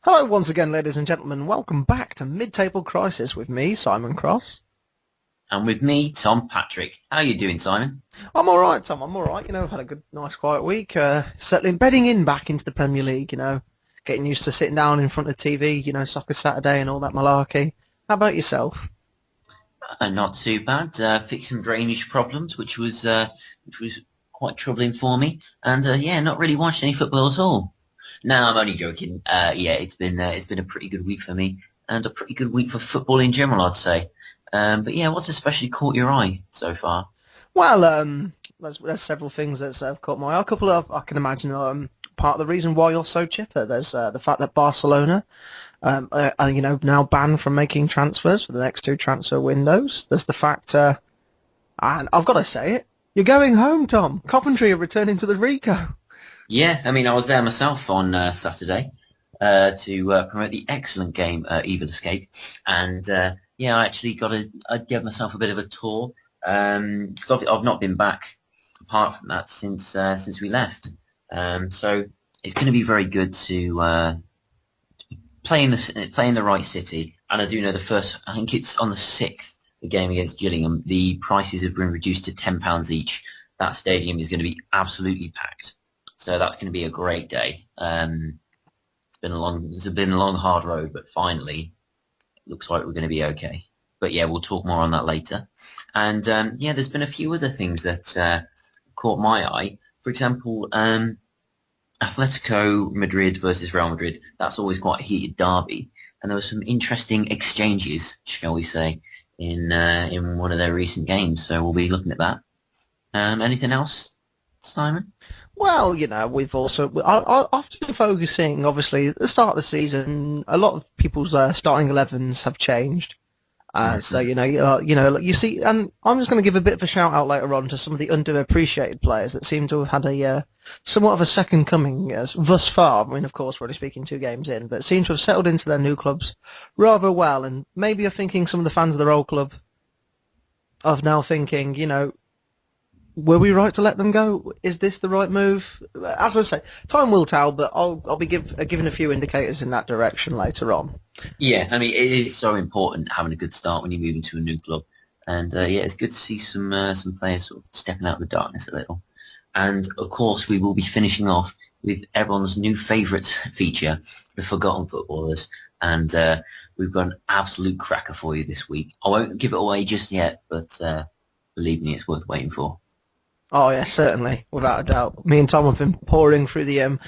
Hello once again, ladies and gentlemen. Welcome back to Mid-Table Crisis with me, Simon Cross. And with me, Tom Patrick. How you doing, Simon? I'm all right, Tom. I'm all right. I've had a good, nice, quiet week. Bedding in back into the Premier League. Getting used to sitting down in front of the TV. Soccer Saturday and all that malarkey. How about yourself? Not too bad. Fixed some drainage problems, which was quite troubling for me. And yeah, not really watched any football at all. No, I'm only joking. Yeah, it's been a pretty good week for me, and a pretty good week for football in general, I'd say. But yeah, what's especially caught your eye so far? Well, there's several things that have caught my eye. A couple of I can imagine part of the reason why you're so chipper. There's the fact that Barcelona now banned from making transfers for the next two transfer windows. There's the fact, and I've got to say it, you're going home, Tom. Coventry are returning to the RICOH. Yeah, I mean, I was there myself on Saturday to promote the excellent game Evil Escape, and yeah, I gave myself a bit of a tour because I've not been back apart from that since we left. So it's going to be very good to play in the right city. And I do know I think it's on the 6th, the game against Gillingham. The prices have been reduced to £10 each. That stadium is going to be absolutely packed. So that's going to be a great day. It's been a long, hard road, but finally, it looks like we're going to be okay. But yeah, we'll talk more on that later. And yeah, there's been a few other things that caught my eye. For example, Atletico Madrid versus Real Madrid. That's always quite a heated derby, and there were some interesting exchanges, shall we say, in one of their recent games. So we'll be looking at that. Anything else, Simon? Well, we've also after been focusing. Obviously, at the start of the season, a lot of people's starting 11s have changed. So Mhm. you see, and I'm just going to give a bit of a shout out later on to some of the underappreciated players that seem to have had a somewhat of a second coming thus far. I mean, of course, we're only speaking 2 games in, but seem to have settled into their new clubs rather well. And maybe you're thinking some of the fans of their old club are now thinking, were we right to let them go? Is this the right move? As I say, time will tell, but I'll be giving a few indicators in that direction later on. Yeah, I mean, it is so important having a good start when you move into a new club. And yeah, it's good to see some players sort of stepping out of the darkness a little. And of course, we will be finishing off with everyone's new favourite feature, the Forgotten Footballers. And we've got an absolute cracker for you this week. I won't give it away just yet, but believe me, it's worth waiting for. Oh yeah, certainly, without a doubt. Me and Tom have been pouring through the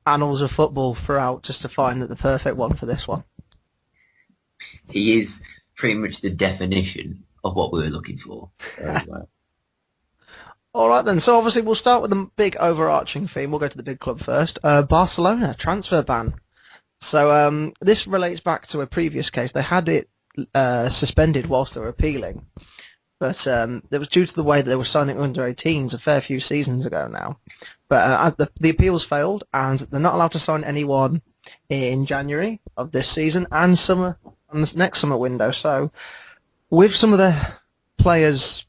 annals of football throughout just to find the perfect one for this one. He is pretty much the definition of what we were looking for. So, All right then. So obviously we'll start with the big overarching theme. We'll go to the big club first. Barcelona transfer ban. So this relates back to a previous case. They had it suspended whilst they were appealing, but it was due to the way that they were signing under 18s a fair few seasons ago now. But as the appeals failed, and they're not allowed to sign anyone in January of this season and summer and the next summer window. So with some of the players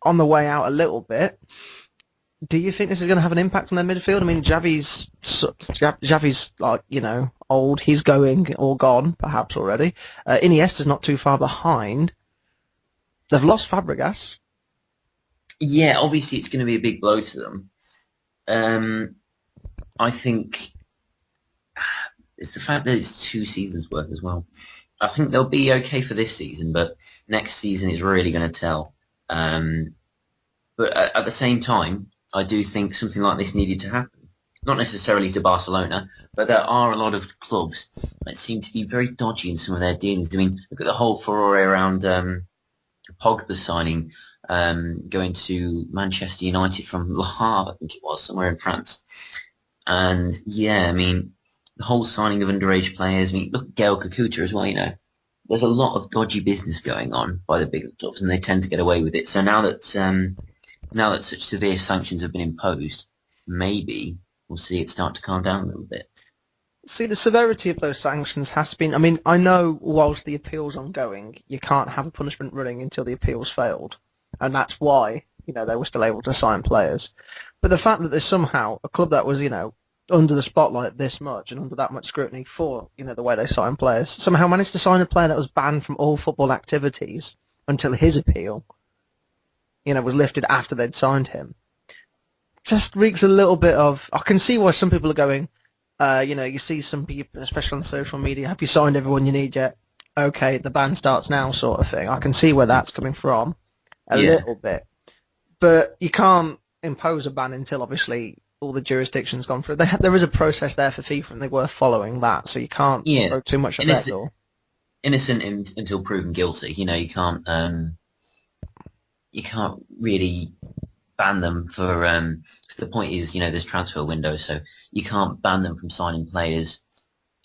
on the way out a little bit, do you think this is going to have an impact on their midfield? I mean, Xavi's like, old. He's going or gone, perhaps already. Iniesta's not too far behind. They've lost Fabregas. yeah, obviously it's going to be a big blow to them. I think it's the fact that it's 2 seasons worth as well. I think they'll be okay for this season, but next season is really going to tell. Um, but at the same time, I do think something like this needed to happen. Not necessarily to Barcelona, but there are a lot of clubs that seem to be very dodgy in some of their dealings. I mean, look at the whole furore around Pogba signing, going to Manchester United from Le Havre, I think it was, somewhere in France. And yeah, I mean, the whole signing of underage players. I mean, look at Gael Kakuta as well. There's a lot of dodgy business going on by the bigger clubs, and they tend to get away with it. So now that such severe sanctions have been imposed, maybe we'll see it start to calm down a little bit. See, the severity of those sanctions has been... I mean, I know whilst the appeal's ongoing, you can't have a punishment running until the appeal's failed. And that's why, they were still able to sign players. But the fact that there's somehow a club that was, under the spotlight this much and under that much scrutiny for, the way they sign players, somehow managed to sign a player that was banned from all football activities until his appeal, was lifted after they'd signed him. Just reeks a little bit of... I can see why some people are going, you see some people, especially on social media, have you signed everyone you need yet? Okay, the ban starts now sort of thing. I can see where that's coming from a little bit. But you can't impose a ban until, obviously, all the jurisdictions gone through. There is a process there for FIFA, and they were following that, so you can't throw too much at their door. Innocent until proven guilty. You can't really ban them for. The point is, there's transfer windows, so you can't ban them from signing players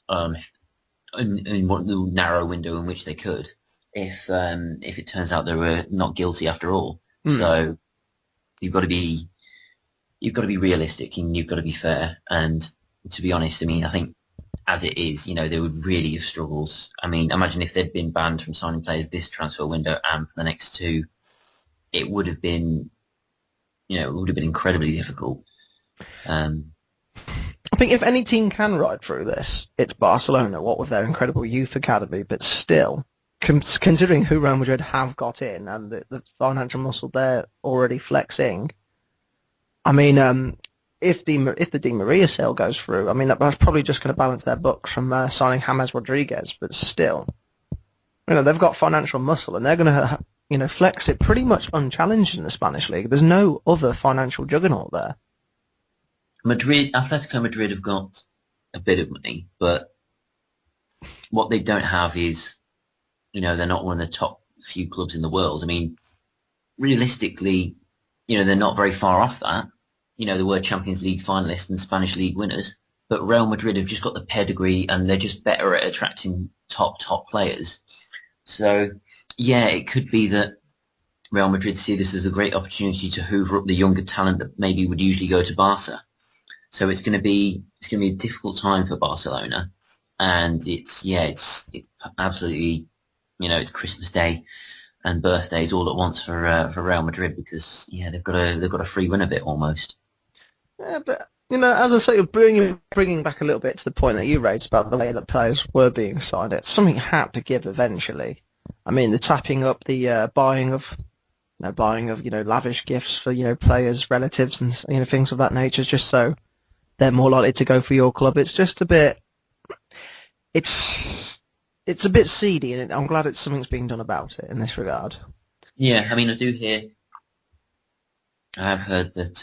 in what the narrow window in which they could, if it turns out they were not guilty after all. So you've got to be realistic, and you've got to be fair. And to be honest, I think as it is, they would really have struggled. Imagine if they'd been banned from signing players this transfer window and for the next two, it would have been, incredibly difficult. I think if any team can ride through this, it's Barcelona, what with their incredible youth academy, but still, considering who Real Madrid have got in and the financial muscle they're already flexing, if the Di Maria sale goes through, that's probably just going to balance their books from signing James Rodriguez, but still, they've got financial muscle and they're going to flex it pretty much unchallenged in the Spanish league. There's no other financial juggernaut there. Atletico Madrid have got a bit of money, but what they don't have is, they're not one of the top few clubs in the world. Realistically, they're not very far off that. They were Champions League finalists and Spanish League winners, but Real Madrid have just got the pedigree and they're just better at attracting top players. So, yeah, it could be that Real Madrid see this as a great opportunity to hoover up the younger talent that maybe would usually go to Barca. So it's going to be a difficult time for Barcelona, and it's absolutely, it's Christmas Day and birthdays all at once for Real Madrid, because they've got a free win of it almost. Yeah, but as I say, bringing back a little bit to the point that you raised about the way that players were being signed, something had to give eventually. The tapping up, the buying of lavish gifts for players, relatives, and things of that nature, just so they're more likely to go for your club. It's just a bit, it's a bit seedy, and I'm glad something's being done about it in this regard. Yeah, I have heard that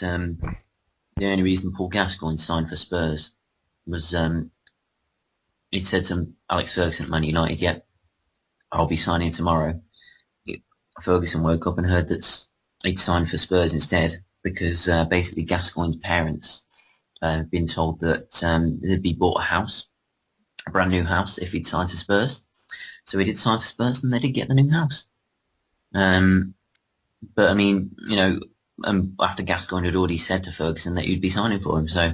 the only reason Paul Gascoigne signed for Spurs was he'd said to Alex Ferguson at Man United, "Yeah, I'll be signing tomorrow." Ferguson woke up and heard that he'd signed for Spurs instead, because basically Gascoigne's parents had been told that they'd be bought a brand new house, if he'd signed for Spurs. So he did sign for Spurs, and they did get the new house. But after Gascoigne had already said to Ferguson that he'd be signing for him. So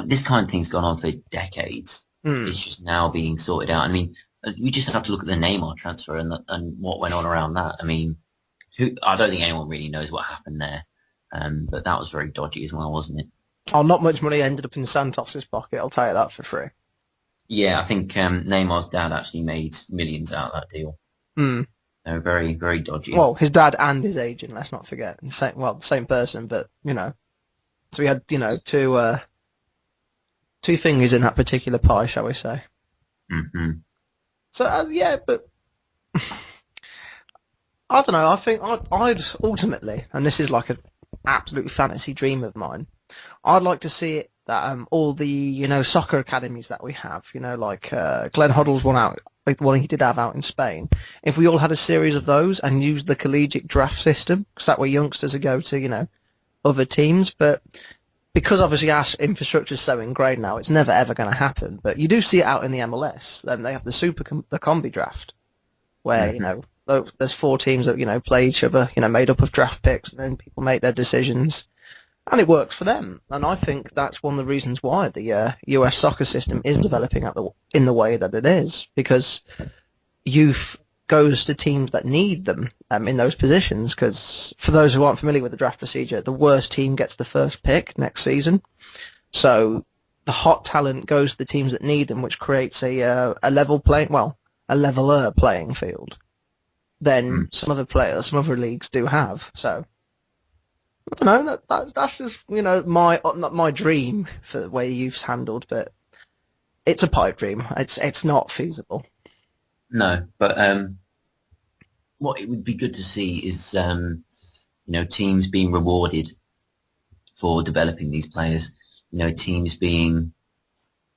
this kind of thing's gone on for decades. It's just now being sorted out. We just have to look at the Neymar transfer and what went on around that. I don't think anyone really knows what happened there. But that was very dodgy as well, wasn't it? Oh, not much money ended up in Santos's pocket, I'll tell you that for free. Yeah, I think Neymar's dad actually made millions out of that deal. They were very, very dodgy. Well, his dad and his agent, let's not forget. The same person, but, So we had, two fingers in that particular pie, shall we say. Mm-hmm. So, but... I don't know, I think I'd ultimately, and this is like an absolute fantasy dream of mine, I'd like to see it that all the, soccer academies that we have, like Glenn Hoddle's one he did have out in Spain, if we all had a series of those and used the collegiate draft system, because that way youngsters would go to, other teams, but because obviously our infrastructure is so ingrained now, it's never ever going to happen, but you do see it out in the MLS, then they have the combi draft, where, there's 4 teams that, play each other, made up of draft picks, and then people make their decisions. And it works for them. And I think that's one of the reasons why the US soccer system is developing in the way that it is, because youth goes to teams that need them in those positions, because for those who aren't familiar with the draft procedure, the worst team gets the first pick next season. So the hot talent goes to the teams that need them, which creates a level playing, well, a leveler playing field than some other players, some other leagues do have. So I don't know. That's just my not my dream for the way you've handled, but it's a pipe dream. It's not feasible. No, but what it would be good to see is teams being rewarded for developing these players. Teams being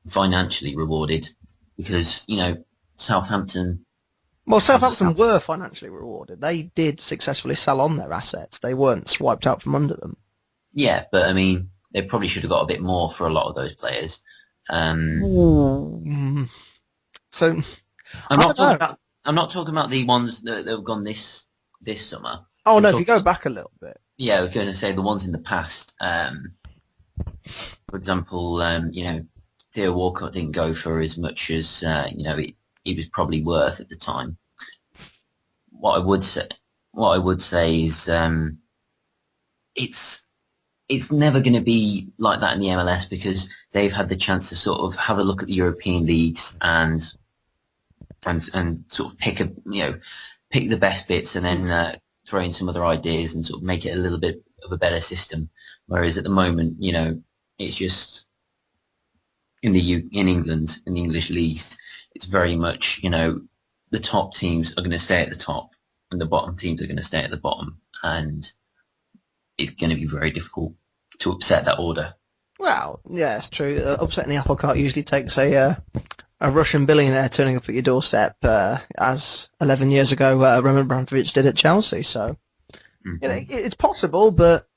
financially rewarded because Southampton. Well, Southampton were financially rewarded. They did successfully sell on their assets. They weren't swiped out from under them. Yeah, but I mean, they probably should have got a bit more for a lot of those players. So I'm not talking about the ones that have gone this summer. Oh no, if you go back a little bit. Yeah, I was going to say the ones in the past. For example, Theo Walcott didn't go for as much as he was probably worth at the time. What I would say is it's never going to be like that in the MLS because they've had the chance to sort of have a look at the European leagues and sort of pick the best bits and then throw in some other ideas and sort of make it a little bit of a better system. Whereas at the moment, it's just in England, in the English leagues, it's very much, the top teams are going to stay at the top and the bottom teams are going to stay at the bottom. And it's going to be very difficult to upset that order. Well, yeah, it's true. Upsetting the apple cart usually takes a Russian billionaire turning up at your doorstep, as 11 years ago Roman Abramovich did at Chelsea. So, it's possible, but,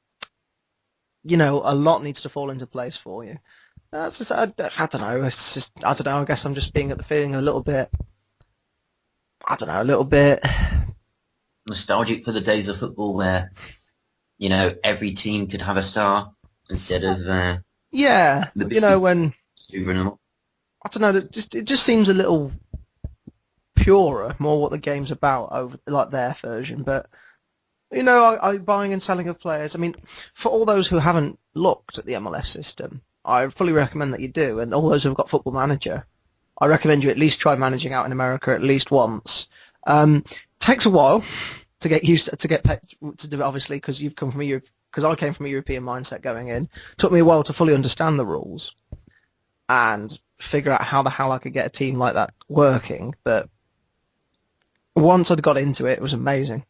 a lot needs to fall into place for you. That's just, I don't know. It's just, I don't know. I guess I'm just being at the feeling a little bit, nostalgic for the days of football where, every team could have a star instead of when I don't know. It just seems a little purer, more what the game's about over like their version. But I buying and selling of players. I mean, for all those who haven't looked at the MLS system, I fully recommend that you do. And all those who've got Football Manager, I recommend you at least try managing out in America at least once. Takes a while to get used to do it, obviously, because you've come from because I came from a European mindset going in. Took me a while to fully understand the rules and figure out how the hell I could get a team like that working. But once I'd got into it, it was amazing.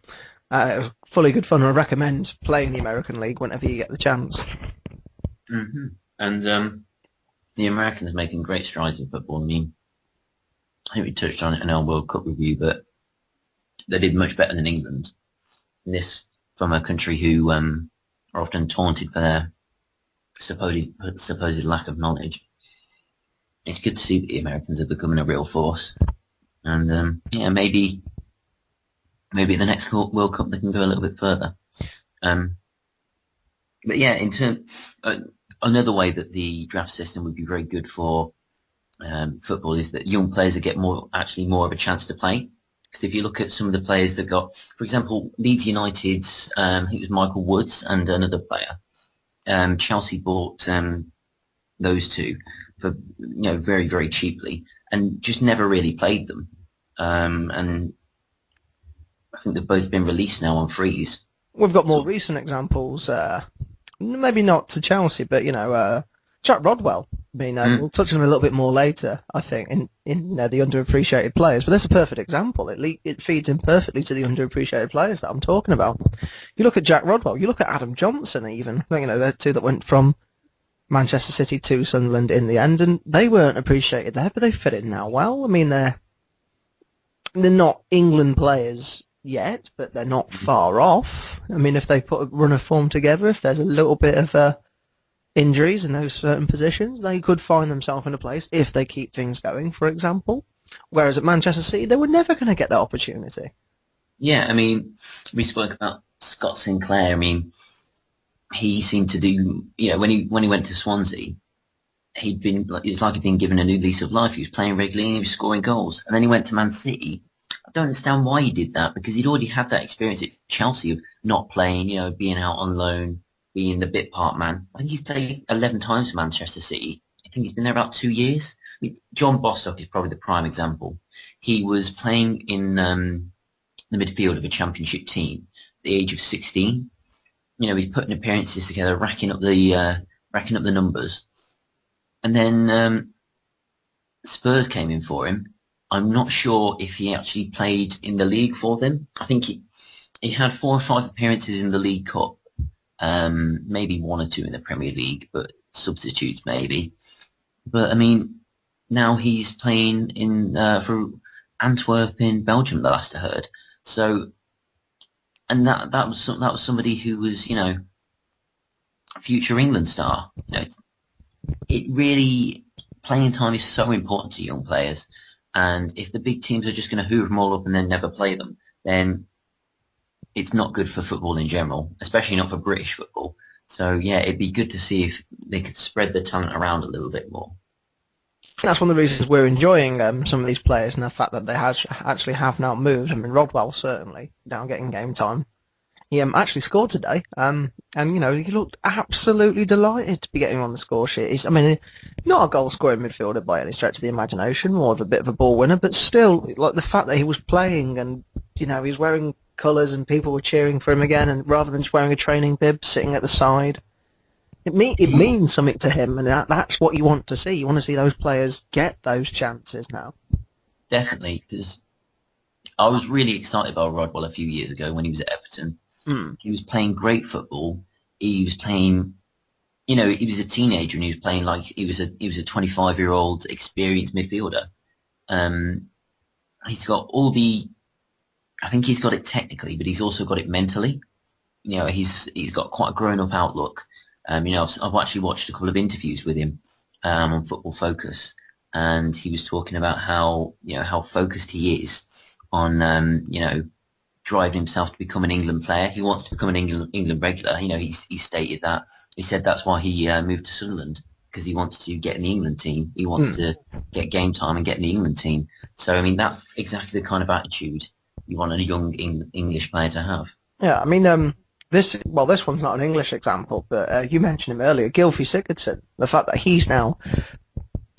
Fully good fun. I recommend playing the American League whenever you get the chance. Mm-hmm. And the Americans are making great strides in football. I mean, I think we touched on it in our World Cup review, but they did much better than England. And this from a country who are often taunted for their supposed lack of knowledge. It's good to see that the Americans are becoming a real force. And maybe at the next World Cup they can go a little bit further. But yeah, in terms another way that the draft system would be very good for football is that young players would get more of a chance to play. Because if you look at some of the players that got, for example, Leeds United's, I think it was Michael Woods and another player. Chelsea bought those two for very, very cheaply and just never really played them. And I think they've both been released now on frees. We've got more recent examples. Maybe not to Chelsea, but Jack Rodwell. I mean, we'll touch on him a little bit more later, I think, in the underappreciated players. But that's a perfect example. It feeds in perfectly to the underappreciated players that I'm talking about. You look at Jack Rodwell. You look at Adam Johnson, even. They're two that went from Manchester City to Sunderland in the end, and they weren't appreciated there, but they fit in now well. I mean, they're not England players yet, but they're not far off. I mean, if they put a run of form together, if there's a little bit of injuries in those certain positions, they could find themselves in a place if they keep things going, for example. Whereas at Manchester City, they were never going to get that opportunity. Yeah, I mean, we spoke about Scott Sinclair. I mean, he seemed to do, when he went to Swansea, it was like he'd been given a new lease of life. He was playing regularly and he was scoring goals. And then he went to Man City. I don't understand why he did that, because he'd already had that experience at Chelsea of not playing, being out on loan, being the bit part man. I think he's played 11 times for Manchester City think he's been there about 2 years. I mean, John Bostock is probably the prime example. He was playing in the midfield of a championship team at the age of 16. He's putting appearances together, racking up the numbers, and then Spurs came in for him. I'm not sure if he actually played in the league for them. I think he had 4 or 5 appearances in the League Cup, maybe 1 or 2 in the Premier League, but substitutes maybe. But I mean, now he's playing in for Antwerp in Belgium, the last I heard. So, and that was somebody who was, a future England star. It really, playing time is so important to young players. And if the big teams are just going to hoover them all up and then never play them, then it's not good for football in general, especially not for British football. So yeah, it'd be good to see if they could spread the talent around a little bit more. That's one of the reasons we're enjoying some of these players and the fact that they actually have now moved. I mean, Rodwell certainly now getting game time. He actually scored today, and he looked absolutely delighted to be getting on the score sheet. Not a goal-scoring midfielder by any stretch of the imagination, more of a bit of a ball winner, but still, like the fact that he was playing and he was wearing colours and people were cheering for him again, and rather than just wearing a training bib, sitting at the side, it means something to him, and that's what you want to see. You want to see those players get those chances now. Definitely, because I was really excited about Rodwell a few years ago when he was at Everton. He was playing great football. He was playing, he was a teenager and he was playing like he was a 25-year-old experienced midfielder. He's got I think he's got it technically, but he's also got it mentally. He's got quite a grown-up outlook. I've actually watched a couple of interviews with him on Football Focus, and he was talking about how focused he is on driving himself to become an England player. He wants to become an England regular. He stated that. He said that's why he moved to Sunderland, because he wants to get in the England team. He wants to get game time and get in the England team. So, I mean, that's exactly the kind of attitude you want a young English player to have. Yeah, I mean, this one's not an English example, but you mentioned him earlier, Gylfi Sigurdsson. The fact that he's now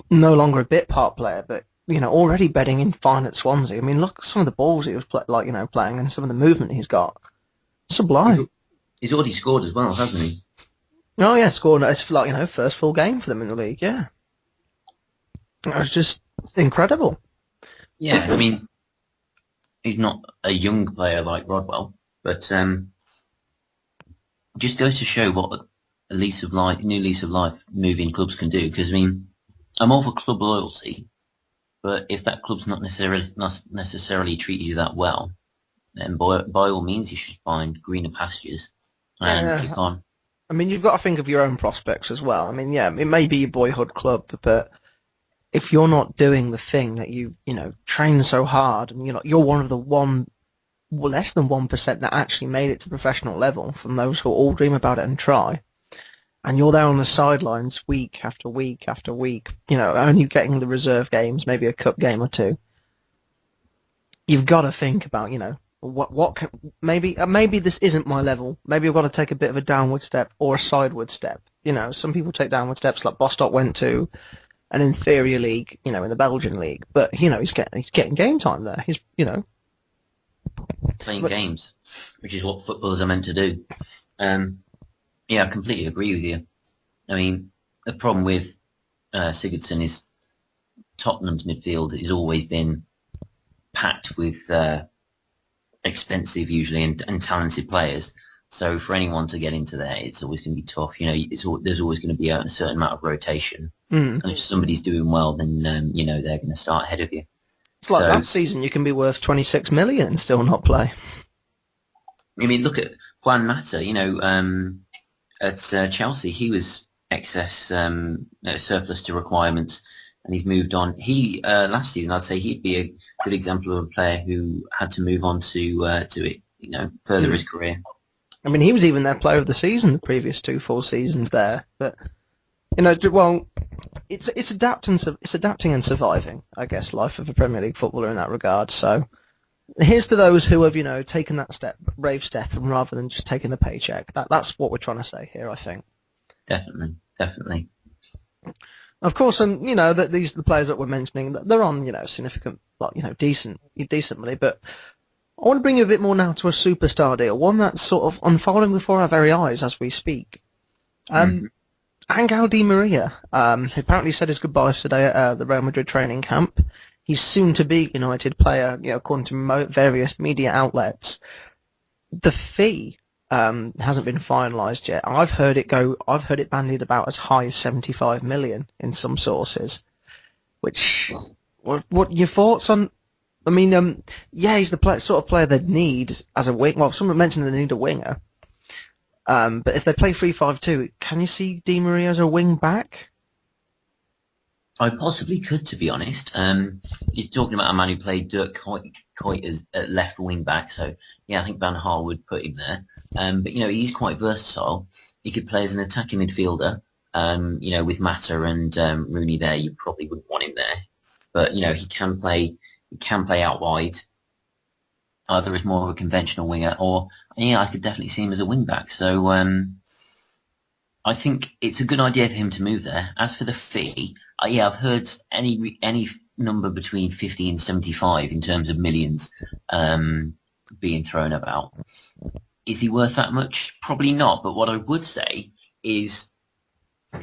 no longer a bit part player, but already bedding in fine at Swansea. I mean, look at some of the balls he was playing and some of the movement he's got. Sublime. He's already scored as well, hasn't he? Oh yeah, scored. It's first full game for them in the league. Yeah, it was just incredible. Yeah, I mean, he's not a young player like Rodwell, but just goes to show what a new lease of life moving clubs can do. Because I mean, I'm all for club loyalty. But if that club's not necessarily treated you that well, then by all means you should find greener pastures and kick on. I mean, you've got to think of your own prospects as well. I mean, yeah, it may be your boyhood club, but if you're not doing the thing that you train so hard, and you're one of the less than 1% that actually made it to professional level from those who all dream about it and try, and you're there on the sidelines week after week after week, only getting the reserve games, maybe a cup game or two. You've got to think about, maybe this isn't my level. Maybe I've got to take a bit of a downward step or a sideward step. Some people take downward steps, like Bostock went to an inferior league, in the Belgian league. But he's getting game time there. He's playing games, which is what footballers are meant to do. Yeah, I completely agree with you. I mean, the problem with Sigurdsson is Tottenham's midfield has always been packed with expensive, usually, and talented players. So for anyone to get into there, it's always going to be tough. There's always going to be a certain amount of rotation. And if somebody's doing well, then they're going to start ahead of you. It's like that season, you can be worth 26 million and still not play. I mean, look at Juan Mata. At Chelsea, he was excess surplus to requirements, and he's moved on. He last season, I'd say he'd be a good example of a player who had to move on to further his career. I mean, he was even their player of the season the previous 2 full seasons there. But it's adapting and surviving, I guess, life of a Premier League footballer in that regard. So here's to those who have taken that brave step, and rather than just taking the paycheck. That's what we're trying to say here, I think. Definitely. Of course, and that these the players that we're mentioning, they're on significant, like decent money. But I want to bring you a bit more now to a superstar deal, one that's sort of unfolding before our very eyes as we speak. Mhm. Angel Di Maria, who apparently said his goodbyes today at the Real Madrid training camp. He's soon to be United player, according to various media outlets. The fee hasn't been finalised yet. I've heard it bandied about as high as 75 million in some sources. Which, what your thoughts on? I mean, yeah, he's the sort of player they need as a wing. Well, someone mentioned they need a winger. But if they play 3-5-2, can you see Di Maria as a wing back? I possibly could, to be honest. You're talking about a man who played Dirk Kuyt as at left wing back, so yeah, I think Van Gaal would put him there. But he's quite versatile. He could play as an attacking midfielder. With Mata and Rooney there, you probably wouldn't want him there. But he can play. He can play out wide, either as more of a conventional winger, or I could definitely see him as a wing back. So I think it's a good idea for him to move there. As for the fee, I've heard any number between 50 and 75 in terms of millions being thrown about. Is he worth that much? Probably not. But what I would say is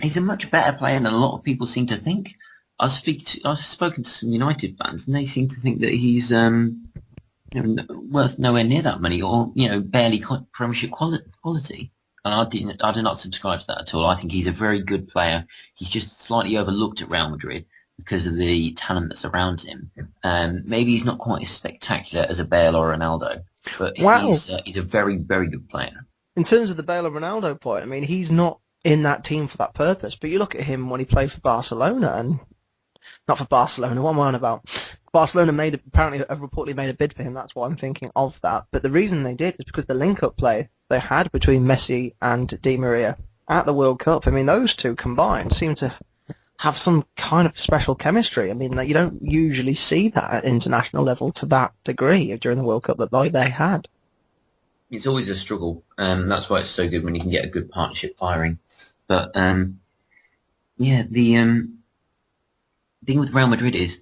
he's a much better player than a lot of people seem to think. I've spoken to some United fans, and they seem to think that he's worth nowhere near that money, or barely Premiership quality. And I do not subscribe to that at all. I think he's a very good player. He's just slightly overlooked at Real Madrid because of the talent that's around him. Maybe he's not quite as spectacular as a Bale or Ronaldo, but he's a very, very good player. In terms of the Bale or Ronaldo point, I mean, he's not in that team for that purpose. But you look at him when he played for Barcelona, and not for Barcelona. What am I on about? Barcelona reportedly made a bid for him. That's why I'm thinking of that. But the reason they did is because the link-up play they had between Messi and Di Maria at the World Cup. I mean, those two combined seem to have some kind of special chemistry. I mean, you don't usually see that at international level to that degree during the World Cup that they had. It's always a struggle. That's why it's so good when you can get a good partnership firing. But the thing with Real Madrid is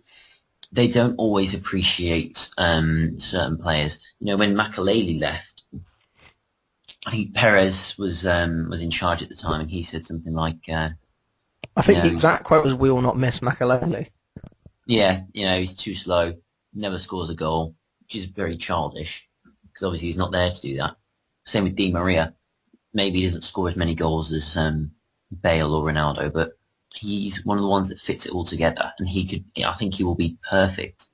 they don't always appreciate certain players. When Makelele left, I think Perez was in charge at the time, and he said something like, I think the exact quote was, "We will not miss Makelele." Yeah, he's too slow, never scores a goal, which is very childish, because obviously he's not there to do that. Same with Di Maria. Maybe he doesn't score as many goals as Bale or Ronaldo, but he's one of the ones that fits it all together, and I think he will be perfect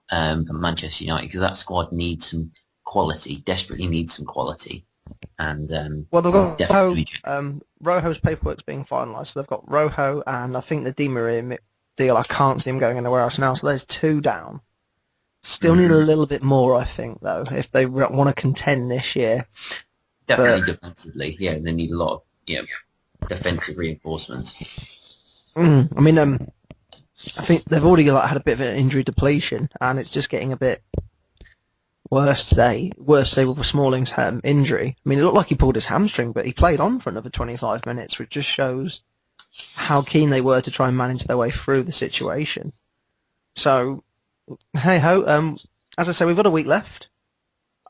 for Manchester United, because that squad needs some quality, desperately needs some quality. And well, they've got Rojo's paperwork's being finalised, so they've got Rojo and I think the Di Maria deal. I can't see him going anywhere else now, so there's two down. Still need a little bit more, I think, though, if they want to contend this year. Definitely defensively, yeah, they need a lot of defensive reinforcements. I mean, I think they've already had a bit of an injury depletion, and it's just getting a bit worse today with Smalling's injury. I mean, it looked like he pulled his hamstring, but he played on for another 25 minutes, which just shows how keen they were to try and manage their way through the situation. So, hey-ho, as I say, we've got a week left.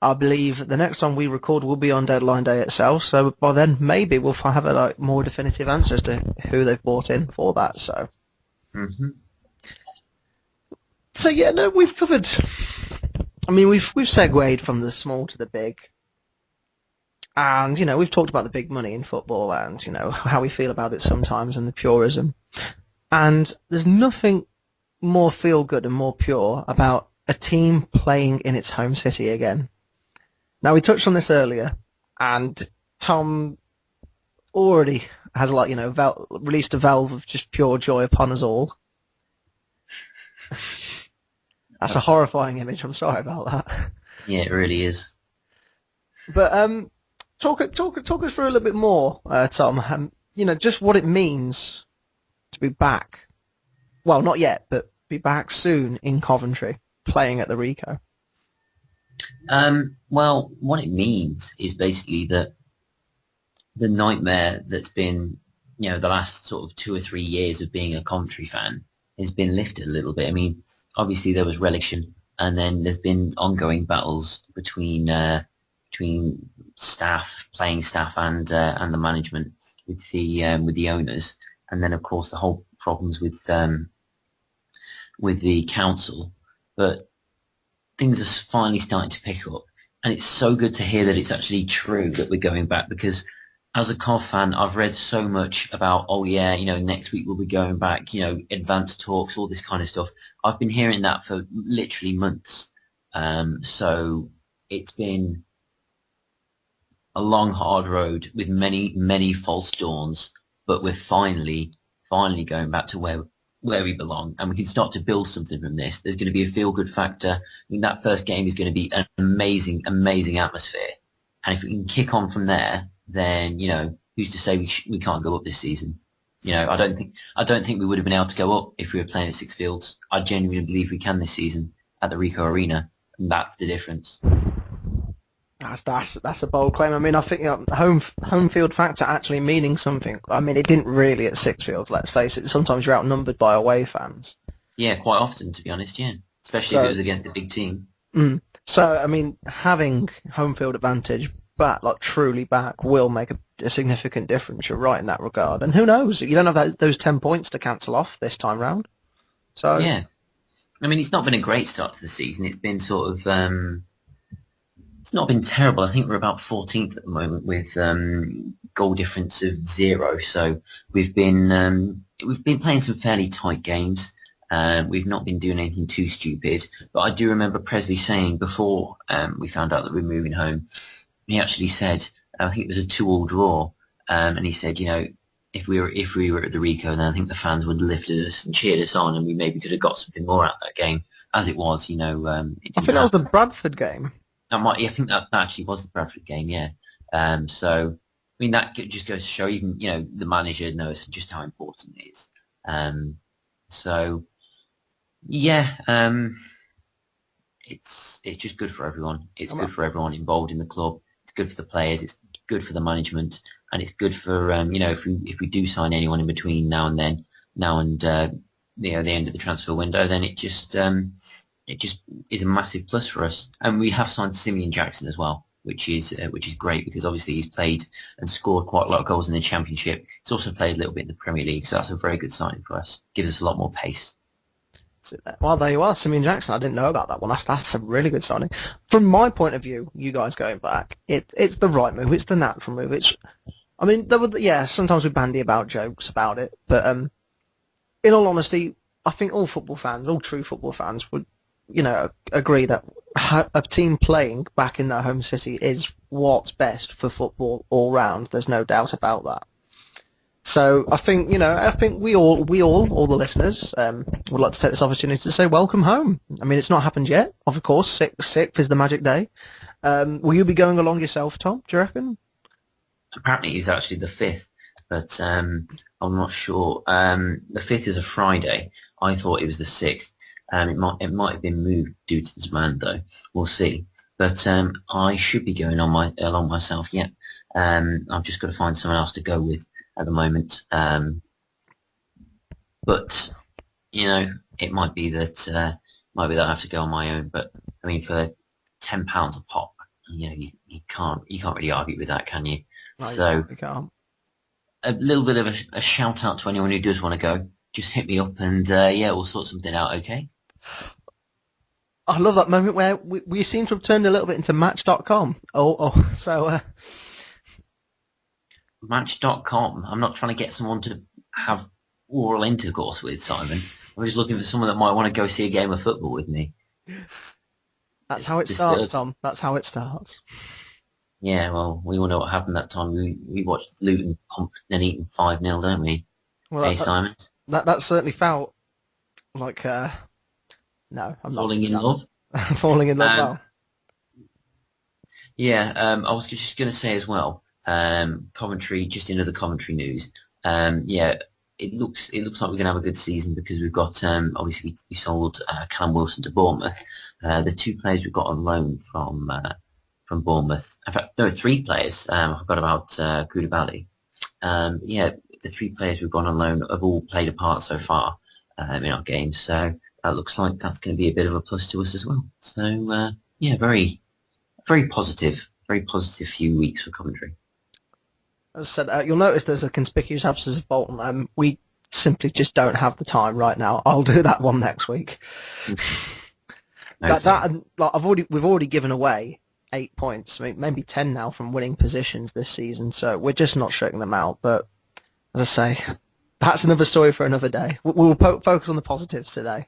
I believe the next time we record will be on deadline day itself, so by then maybe we'll have a more definitive answer as to who they've brought in for that. So, So yeah, no, we've covered. I mean, we've segued from the small to the big, and we've talked about the big money in football, and how we feel about it sometimes, and the purism. And there's nothing more feel good and more pure about a team playing in its home city again. Now, we touched on this earlier, and Tom already has released a valve of just pure joy upon us all. That's a horrifying image. I'm sorry about that. Yeah, it really is. But talk us through a little bit more, Tom. Just what it means to be back. Well, not yet, but be back soon in Coventry, playing at the RICOH. Well, what it means is basically that the nightmare that's been the last sort of 2 or 3 years of being a Coventry fan has been lifted a little bit. I mean, obviously there was relegation, and then there's been ongoing battles between staff, playing staff, and the management with the owners, and then of course the whole problems with the council. But things are finally starting to pick up, and it's so good to hear that it's actually true that we're going back, because as a Cov fan, I've read so much about, oh yeah, next week we'll be going back, advanced talks, all this kind of stuff. I've been hearing that for literally months. So it's been a long, hard road with many, many false dawns, but we're finally going back to where we belong, and we can start to build something from this. There's going to be a feel-good factor. I mean, that first game is going to be an amazing, amazing atmosphere, and if we can kick on from there, then who's to say we can't go up this season? I don't think we would have been able to go up if we were playing at Six Fields. I genuinely believe we can this season at the RICOH Arena, and that's the difference. That's a bold claim. I mean, I think home field factor actually meaning something. I mean, it didn't really at Six Fields. Let's face it. Sometimes you're outnumbered by away fans. Yeah, quite often, to be honest. Yeah, especially if it was against a big team. So, I mean, having home field advantage back, like truly back, will make a significant difference. You're right in that regard. And who knows? You don't have those 10 points to cancel off this time round. So yeah, I mean, it's not been a great start to the season. It's been sort of. It's not been terrible. I think we're about 14th at the moment with goal difference of 0. So we've been playing some fairly tight games. We've not been doing anything too stupid. But I do remember Presley saying before we found out that we're moving home, he actually said, I think it was a 2-2 draw, and he said, if we were at the RICOH, then I think the fans would have lifted us and cheered us on, and we maybe could have got something more out of that game. As it was, I think that was the Bradford game. I think that actually was the Bradford game, yeah. So, I mean, that just goes to show even, the manager knows just how important it is. So, yeah, it's just good for everyone. It's good for everyone involved in the club. It's good for the players. It's good for the management, and it's good for if we do sign anyone in between now and the end of the transfer window, then it just is a massive plus for us. And we have signed Simeon Jackson as well, which is great, because obviously he's played and scored quite a lot of goals in the Championship. He's also played a little bit in the Premier League, so that's a very good signing for us. Gives us a lot more pace. Well, there you are, Simeon Jackson. I didn't know about that one. That's a really good signing. From my point of view, you guys going back, it's the right move. It's the natural move. Sometimes we bandy about jokes about it, but in all honesty, I think all true football fans would agree that a team playing back in their home city is what's best for football all round. There's no doubt about that. So I think we all the listeners would like to take this opportunity to say welcome home. I mean, it's not happened yet. Of course, 6th is the magic day. Will you be going along yourself, Tom? Do you reckon? Apparently, it's actually the 5th, but I'm not sure. The 5th is a Friday. I thought it was the 6th. It might have been moved due to the demand, though. We'll see. But I should be going along myself. Yeah. I've just got to find someone else to go with at the moment. But it might be that I have to go on my own. But I mean, for £10 a pop, you can't really argue with that, can you? No, so you can't. A little bit of a shout out to anyone who does want to go. Just hit me up, and we'll sort something out. Okay. I love that moment where we seem to have turned a little bit into Match.com. So Match.com. I'm not trying to get someone to have oral intercourse with, Simon. I'm just looking for someone that might want to go see a game of football with me. That's how it starts, Tom. That's how it starts. Yeah, well, we all know what happened that time. We watched Luton pumped and eaten 5-0, don't we? Well, Simon? That certainly felt like no, I'm not falling in love. Falling in love. Well, yeah. I was just going to say as well. Coventry, just into the Coventry news. It looks like we're going to have a good season, because we've got obviously we sold Callum Wilson to Bournemouth. The 2 players we've got on loan from Bournemouth. In fact, there are 3 players. I forgot about Koulibaly. the 3 players we've gone on loan have all played a part so far in our games. So that looks like that's going to be a bit of a plus to us as well. So yeah, very positive few weeks for Coventry. As I said, you'll notice there's a conspicuous absence of Bolton. We simply just don't have the time right now. I'll do that one next week. Okay. We've already given away 8 points, I mean, maybe 10 now from winning positions this season. So we're just not shutting them out. But as I say, that's another story for another day. We'll focus on the positives today.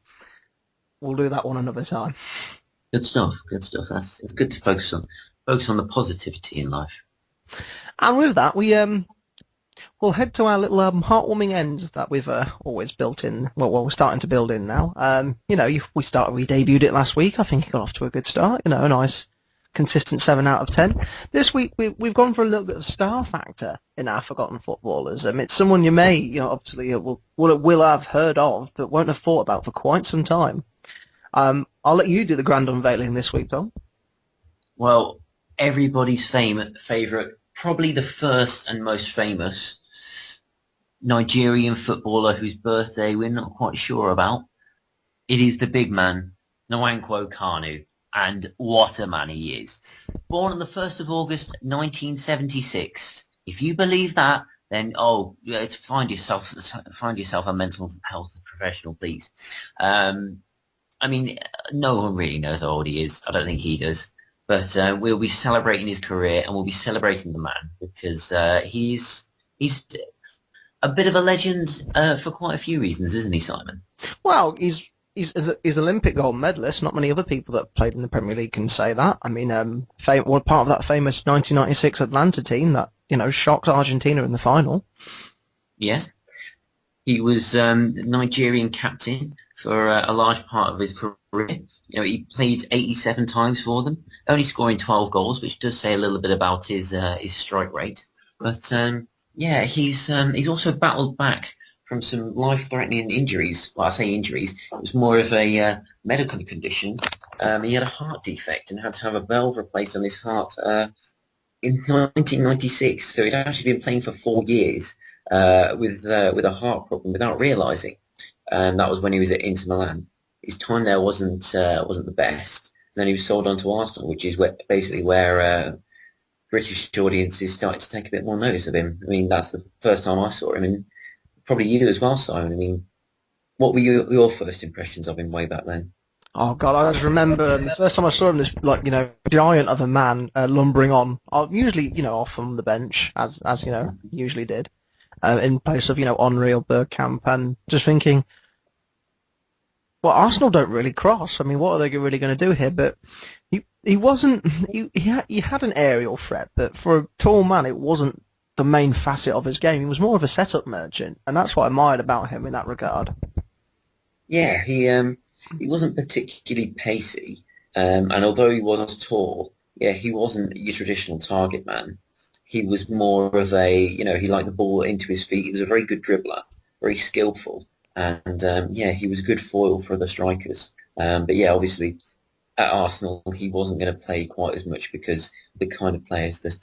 We'll do that one another time. Good stuff. Good stuff. It's good to focus on the positivity in life. And with that, we'll head to our little heartwarming end that we've always built in. Well, we're starting to build in now. We debuted it last week. I think it got off to a good start. A nice, consistent 7 out of 10. This week we've gone for a little bit of star factor in our forgotten footballers. It's someone you may, obviously will have heard of, but won't have thought about for quite some time. I'll let you do the grand unveiling this week, Tom. Well, everybody's favourite, probably the first and most famous Nigerian footballer whose birthday we're not quite sure about. It is the big man, Nwankwo Kanu, and what a man he is. Born on the 1st of August 1976. If you believe that, then find yourself a mental health professional, please. No one really knows how old he is. I don't think he does. But we'll be celebrating his career, and we'll be celebrating the man because he's a bit of a legend for quite a few reasons, isn't he, Simon? Well, he's Olympic gold medalist. Not many other people that played in the Premier League can say that. Part of that famous 1996 Atlanta team that shocked Argentina in the final. Yes, he was Nigerian captain for a large part of his career. He played 87 times for them, only scoring 12 goals, which does say a little bit about his strike rate. But he's also battled back from some life-threatening injuries. Well, I say injuries, it was more of a medical condition. He had a heart defect and had to have a valve replaced on his heart in 1996. So he'd actually been playing for 4 years with a heart problem without realising. That was when he was at Inter Milan. His time there wasn't the best. And then he was sold on to Arsenal, which is where British audiences started to take a bit more notice of him. That's the first time I saw him, and probably you as well, Simon. What were your first impressions of him way back then? Oh God, I just remember the first time I saw him, this giant of a man lumbering on. Usually, off from the bench, as usually did, in place of Henry or Bergkamp, and just thinking, well, Arsenal don't really cross. What are they really going to do here? But he wasn't. He had an aerial threat, but for a tall man, it wasn't the main facet of his game. He was more of a setup merchant, and that's what I admired about him in that regard. Yeah, he wasn't particularly pacey, and although he was tall, he wasn't your traditional target man. He was more of a, he liked the ball into his feet. He was a very good dribbler, very skillful. And he was a good foil for the strikers. But obviously at Arsenal he wasn't going to play quite as much because the kind of players that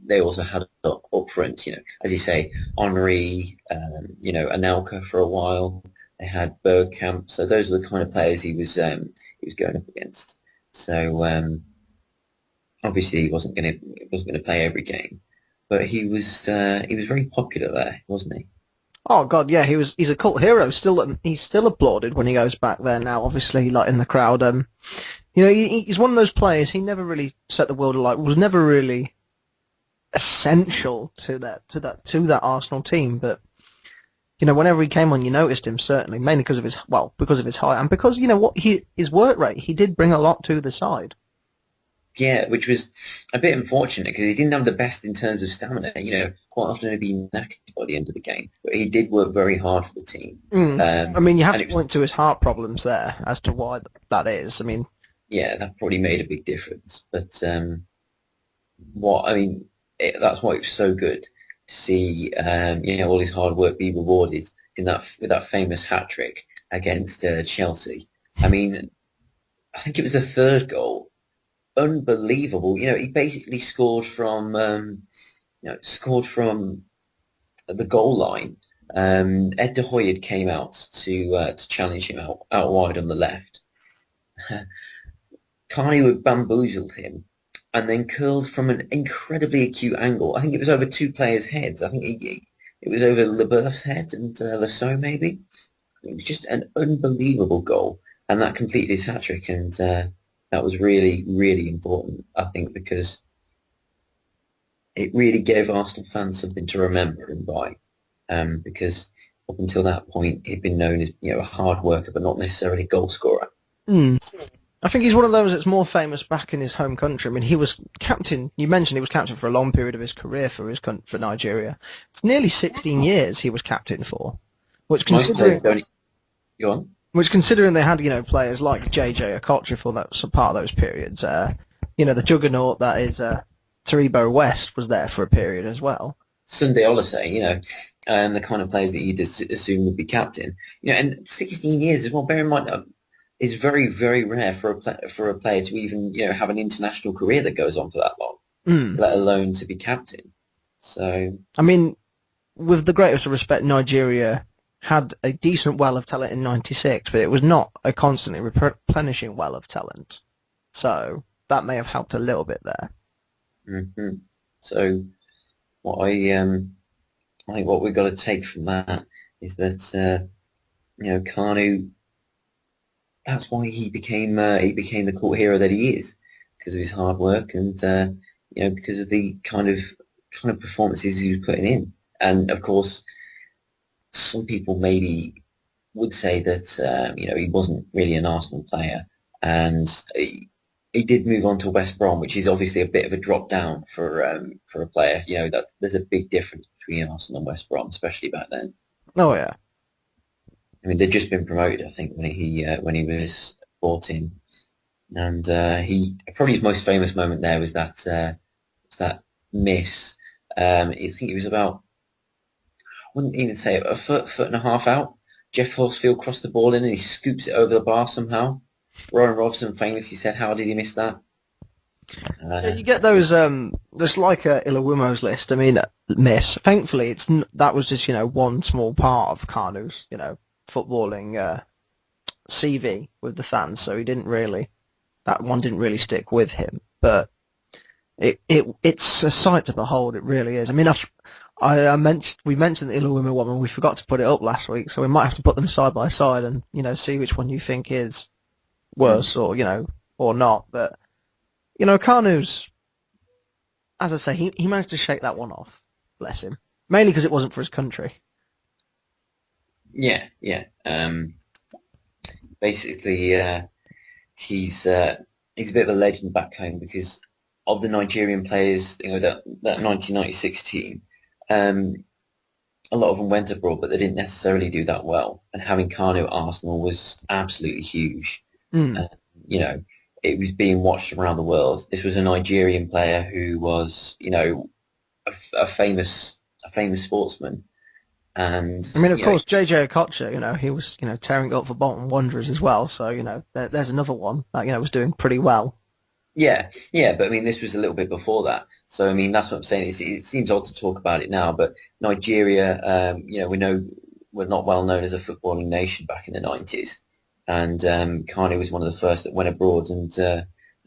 they also had up front. As you say, Henry, Anelka for a while. They had Bergkamp. So those are the kind of players he was going up against. So obviously he wasn't going to play every game, but he was very popular there, wasn't he? Oh God, yeah, he's a cult hero. He's still applauded when he goes back there now. Obviously, in the crowd. He's one of those players. He never really set the world alight. Was never really essential to that Arsenal team. But whenever he came on, you noticed him certainly, mainly because of his height and because his work rate. He did bring a lot to the side. Yeah, which was a bit unfortunate because he didn't have the best in terms of stamina. Quite often he'd be knackered by the end of the game. But he did work very hard for the team. You have to point to his heart problems there as to why that is. Yeah, that probably made a big difference. But that's why it was so good to see all his hard work be rewarded with that famous hat trick against Chelsea. I think it was the third goal. Unbelievable. He basically scored from at the goal line, Ed De Hoyard came out to challenge him out wide on the left. Carney would bamboozled him and then curled from an incredibly acute angle. I think it was over two players' heads. I think it was over Leboeuf's head and Lasso maybe. It was just an unbelievable goal, and that completed his hat-trick, and that was really, really important, I think, because it really gave Arsenal fans something to remember and buy, because up until that point, he'd been known as a hard worker, but not necessarily a goal scorer. Mm. I think he's one of those that's more famous back in his home country. I mean, he was captain. You mentioned he was captain for a long period of his career for Nigeria. It's nearly 16 years he was captain for, which considering Go on. Which, considering they had, players like JJ Okocha for that part of those periods, the juggernaut that is Taribo West was there for a period as well. Sunday Oliseh, the kind of players that you'd assume would be captain, and 16 years as well. Bear in mind, is very, very rare for a player to even, have an international career that goes on for that long, let alone to be captain. So, I mean, with the greatest of respect, Nigeria had a decent well of talent in '96, but it was not a constantly replenishing well of talent. So that may have helped a little bit there. Mm-hmm. So what I think what we've got to take from that is that Kanu, that's why he became the cult hero that he is, because of his hard work and because of the kind of performances he was putting in, and of course. Some people maybe would say that he wasn't really an Arsenal player, and he did move on to West Brom, which is obviously a bit of a drop down for a player. That there's a big difference between Arsenal and West Brom, especially back then. Oh yeah. I mean, they'd just been promoted, I think, when he was brought in, and he probably his most famous moment there was that miss. I think it was about. Wouldn't even say it, a foot and a half out. Jeff Horsfield crossed the ball in and he scoops it over the bar somehow. Rowan Robson famously said, "How did he miss that?" You get those. There's like a Illawarra's list. I mean, miss. Thankfully, that was just one small part of Kanu's footballing CV with the fans. So that one didn't really stick with him. But it's a sight to behold. It really is. I mean, we mentioned the Illawarra one and we forgot to put it up last week, so we might have to put them side by side and see which one you think is worse or not. But Kanu's, as I say, he managed to shake that one off. Bless him. Mainly because it wasn't for his country. Yeah. Basically, he's a bit of a legend back home because of the Nigerian players. That 1996 team. A lot of them went abroad, but they didn't necessarily do that well. And having Kanu at Arsenal was absolutely huge. It was being watched around the world. This was a Nigerian player who was, a famous sportsman. And I mean, of course, JJ Okocha, he was, tearing it up for Bolton Wanderers as well. So, there's another one that, was doing pretty well. Yeah, but I mean, this was a little bit before that. So, I mean, that's what I'm saying. It seems odd to talk about it now, but Nigeria, we know we're not well known as a footballing nation back in the 90s. And Kanu was one of the first that went abroad and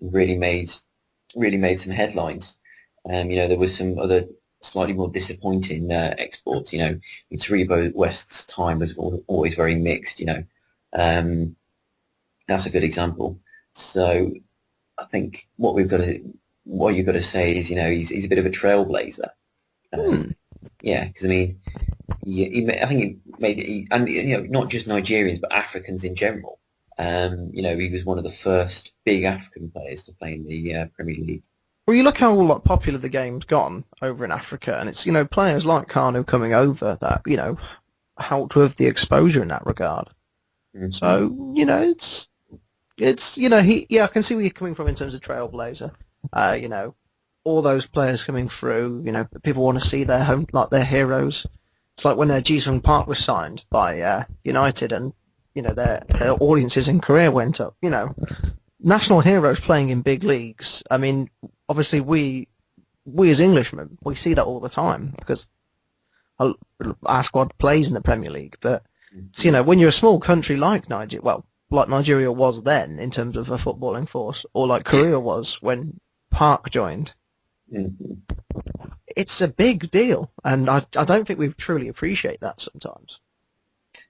really made some headlines. There was some other slightly more disappointing exports. Taribo West's time was always very mixed. That's a good example. So I think what you've got to say is, he's a bit of a trailblazer. Yeah, because I mean, I think he made it, and not just Nigerians but Africans in general. He was one of the first big African players to play in the Premier League. Well, you look how popular the game's gotten over in Africa, and it's players like Kanu coming over that helped with the exposure in that regard. Mm-hmm. So it's I can see where you're coming from in terms of trailblazer. All those players coming through. People want to see their their heroes. It's like when Ji-sung Park was signed by United, and their audiences in Korea went up. National heroes playing in big leagues. I mean, obviously we as Englishmen, we see that all the time because our squad plays in the Premier League. But so, Mhm. when you're a small country like Nigeria, well, like Nigeria was then in terms of a footballing force, or like Yeah. Korea was when Park joined, Mhm. it's a big deal, and I don't think we truly appreciate that sometimes.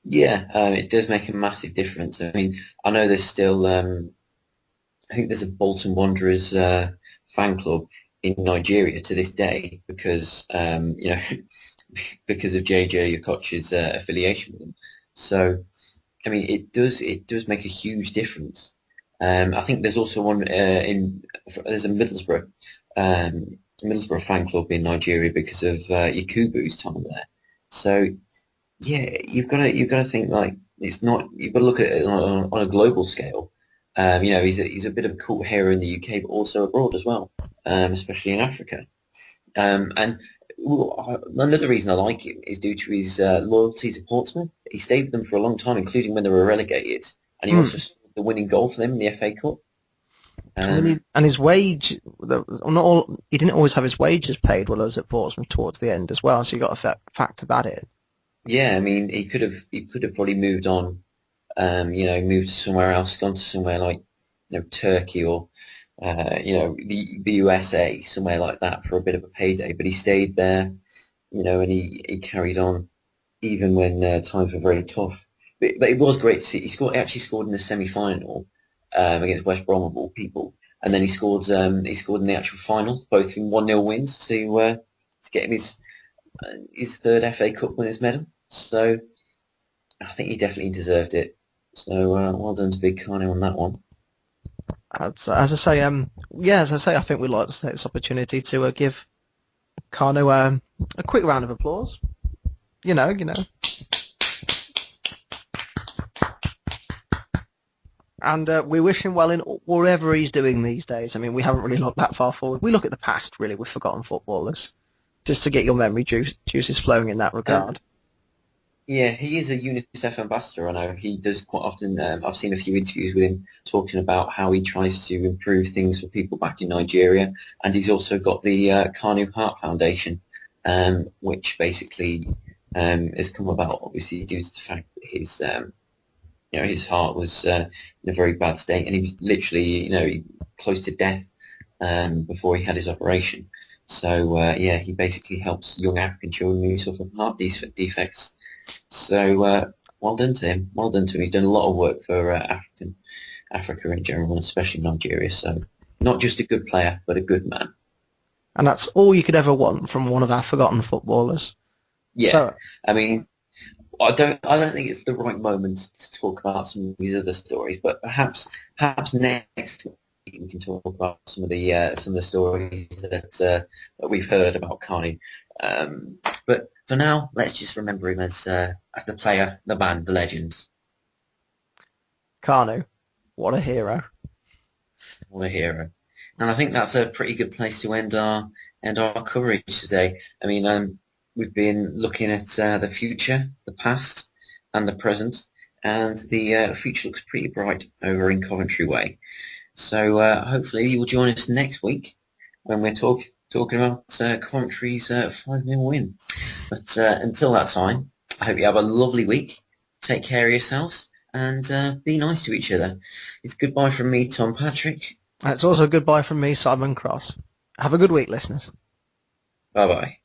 Yeah, it does make a massive difference. I mean, I know there's still, I think there's a Bolton Wanderers fan club in Nigeria to this day because, because of JJ Okocha's affiliation with them. So, I mean, it does make a huge difference. I think there's also one there's a Middlesbrough fan club in Nigeria because of Yakubu's time there. So yeah, you've got to think like it's not. You've got to look at it on a global scale. He's a bit of a cult hero in the UK, but also abroad as well, especially in Africa. And another reason I like him is due to his loyalty to Portsmouth. He stayed with them for a long time, including when they were relegated, and he Mm. also scored the winning goal for them in the FA Cup. I mean, Um, and his wage, not all, he didn't always have his wages paid while I was at Portsmouth towards the end as well, so you got to factor that in. yeah, I mean, he could have probably moved on. Moved somewhere else, gone to somewhere like Turkey or the USA, somewhere like that for a bit of a payday. But he stayed there, and he carried on even when times were very tough. But it was great to see. He actually scored in the semi-final against West Brom of all people, and then he scored in the actual final, both in 1-0 wins to get him his third FA Cup winners medal. So I think he definitely deserved it. So well done to Big Kano on that one. As I say, I think we'd like to take this opportunity to give Kano a quick round of applause. You know, and we wish him well in whatever he's doing these days. I mean, we haven't really looked that far forward. We look at the past, really, with forgotten footballers, just to get your memory juices flowing in that Um, regard. yeah, he is a UNICEF ambassador. I know he does quite often. I've seen a few interviews with him talking about how he tries to improve things for people back in Nigeria, and he's also got the Kanu Heart Foundation, which basically has come about obviously due to the fact that his heart was in a very bad state, and he was literally, close to death before he had his operation. So yeah, he basically helps young African children who suffer from heart defects. So well done to him. Well done to him. He's done a lot of work for Africa in general, and especially Nigeria. So not just a good player, but a good man. And that's all you could ever want from one of our forgotten footballers. Yeah, So, I mean, I don't think it's the right moment to talk about some of these other stories, but perhaps next week we can talk about some of the stories that we've heard about Carney. But for now, let's just remember him as the player, the man, the legend. Kanu, what a hero. What a hero! And I think that's a pretty good place to end our coverage today. I mean, we've been looking at the future, the past, and the present, and the future looks pretty bright over in Coventry Way. So hopefully you'll join us next week when we're talking about Coventry's 5-0 win. But until that time, I hope you have a lovely week. Take care of yourselves and be nice to each other. It's goodbye from me, Tom Patrick. And it's also goodbye from me, Simon Cross. Have a good week, listeners. Bye-bye.